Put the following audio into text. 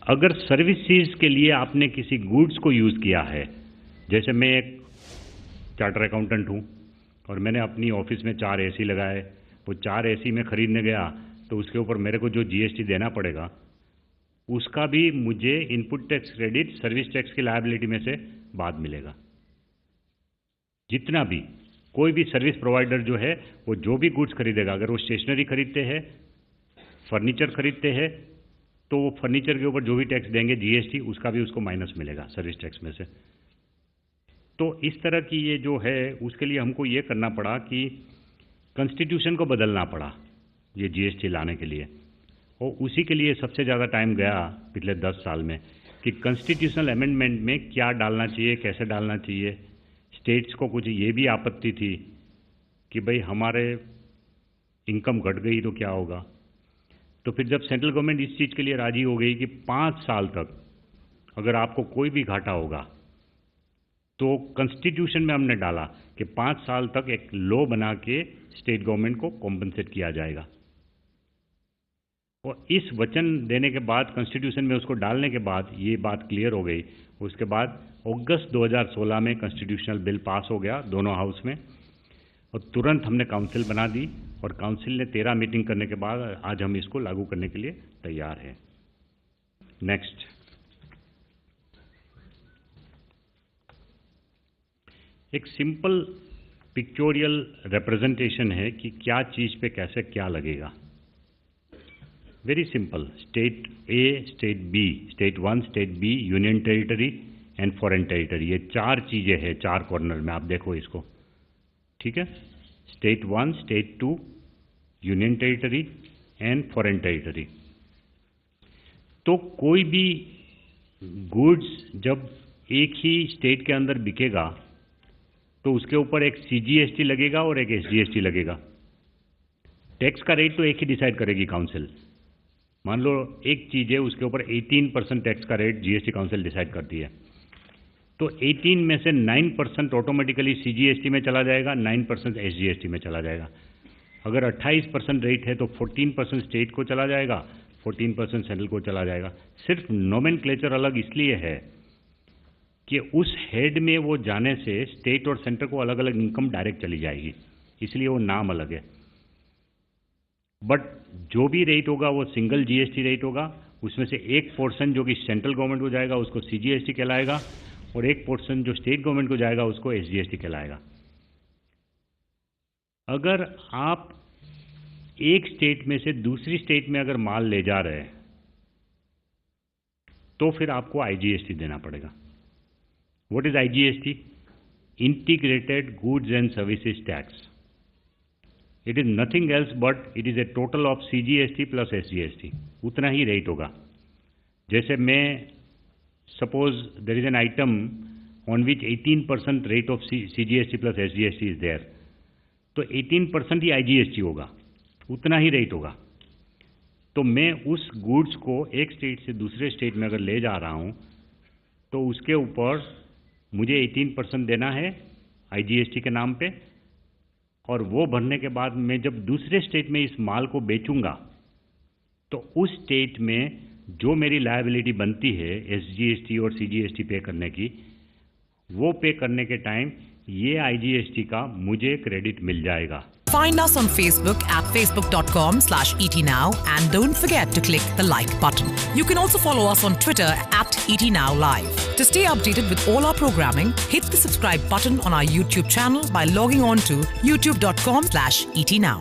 अगर सर्विसेज के लिए आपने किसी गुड्स को यूज़ किया है, जैसे मैं एक चार्टर अकाउंटेंट हूँ और मैंने अपनी ऑफिस में 4 एसी लगाए, वो 4 एसी में ख़रीदने गया तो उसके ऊपर मेरे को जो जीएसटी देना पड़ेगा उसका भी मुझे input tax credit service tax की लायबिलिटी में से बाद मिलेगा। जितना भी कोई भी सर्विस प्रोवाइडर जो है वो जो भी गुड्स खरीदेगा, अगर वो स्टेशनरी खरीदते हैं, फर्नीचर खरीदते हैं, तो वो फर्नीचर के ऊपर जो भी टैक्स देंगे जीएसटी, उसका भी उसको माइनस मिलेगा सर्विस टैक्स में से। तो इस तरह की ये जो है उसके लिए हमको ये करना पड़ा कि कॉन्स्टिट्यूशन को बदलना पड़ा ये जीएसटी लाने के लिए, और उसी के लिए सबसे ज़्यादा टाइम गया पिछले 10 साल में कि कॉन्स्टिट्यूशनल अमेंडमेंट में क्या डालना चाहिए, कैसे डालना चाहिए। स्टेट्स को कुछ ये भी आपत्ति थी कि भाई हमारे इनकम घट गई तो क्या होगा। तो फिर जब सेंट्रल गवर्नमेंट इस चीज़ के लिए राजी हो गई कि 5 साल तक अगर आपको कोई भी घाटा होगा तो कॉन्स्टिट्यूशन में हमने डाला कि 5 साल तक एक लॉ बना के स्टेट गवर्नमेंट को कॉम्पनसेट किया जाएगा। और इस वचन देने के बाद, कॉन्स्टिट्यूशन में उसको डालने के बाद ये बात क्लियर हो गई। उसके बाद अगस्त 2016 में कॉन्स्टिट्यूशनल बिल पास हो गया दोनों हाउस में, और तुरंत हमने काउंसिल बना दी और काउंसिल ने 13 मीटिंग करने के बाद आज हम इसको लागू करने के लिए तैयार हैं। नेक्स्ट, एक सिंपल पिक्चोरियल रिप्रेजेंटेशन है कि क्या चीज़ पे कैसे क्या लगेगा। Very simple, state A, state B, state 1, state B, union territory and foreign territory, ये 4 चीज़ें हैं 4 कॉर्नर में, आप देखो इसको, ठीक है। State 1, state 2, union territory and foreign territory. तो कोई भी गुड्स जब एक ही स्टेट के अंदर बिकेगा तो उसके ऊपर एक सीजीएसटी लगेगा और एक एसजीएसटी लगेगा। टैक्स का रेट तो एक ही डिसाइड करेगी काउंसिल। मान लो एक चीज़ है, उसके ऊपर 18% टैक्स का रेट जीएसटी काउंसिल डिसाइड करती है, तो 18 में से 9% ऑटोमेटिकली सीजीएसटी में चला जाएगा, 9% एसजीएसटी में चला जाएगा। अगर 28% रेट है तो 14% स्टेट को चला जाएगा, 14% सेंट्रल को चला जाएगा। सिर्फ नोमेनक्लेचर अलग इसलिए है कि उस हेड में वो जाने से स्टेट और सेंटर को अलग अलग इनकम डायरेक्ट चली जाएगी, इसलिए वो नाम अलग है। बट जो भी रेट होगा वो सिंगल जीएसटी रेट होगा। उसमें से एक पोर्शन जो कि सेंट्रल गवर्नमेंट को जाएगा उसको सीजीएसटी कहलाएगा, और एक पोर्शन जो स्टेट गवर्नमेंट को जाएगा उसको एसजीएसटी कहलाएगा। अगर आप एक स्टेट में से दूसरी स्टेट में अगर माल ले जा रहे हैं तो फिर आपको आईजीएसटी देना पड़ेगा। What is IGST? Integrated goods and services tax. It is nothing else but it is a total of CGST plus SGST. उतना ही रेट होगा। जैसे मैं suppose there is an item on which 18% rate of CGST plus SGST is there, तो 18% ही IGST होगा, उतना ही rate होगा। तो मैं उस गुड्स को एक स्टेट से दूसरे स्टेट में अगर ले जा रहा हूँ तो उसके ऊपर मुझे 18% देना है आईजीएसटी के नाम पे, और वो भरने के बाद मैं जब दूसरे स्टेट में इस माल को बेचूंगा तो उस स्टेट में जो मेरी लायबिलिटी बनती है एसजीएसटी और सीजीएसटी पे करने की, वो पे करने के टाइम ये आईजीएसटी का मुझे क्रेडिट मिल जाएगा। Find us on Facebook at facebook.com/etnow and don't forget to click the like button. You can also follow us on Twitter at etnowlive. To stay updated with all our programming, hit the subscribe button on our YouTube channel by logging on to youtube.com/etnow.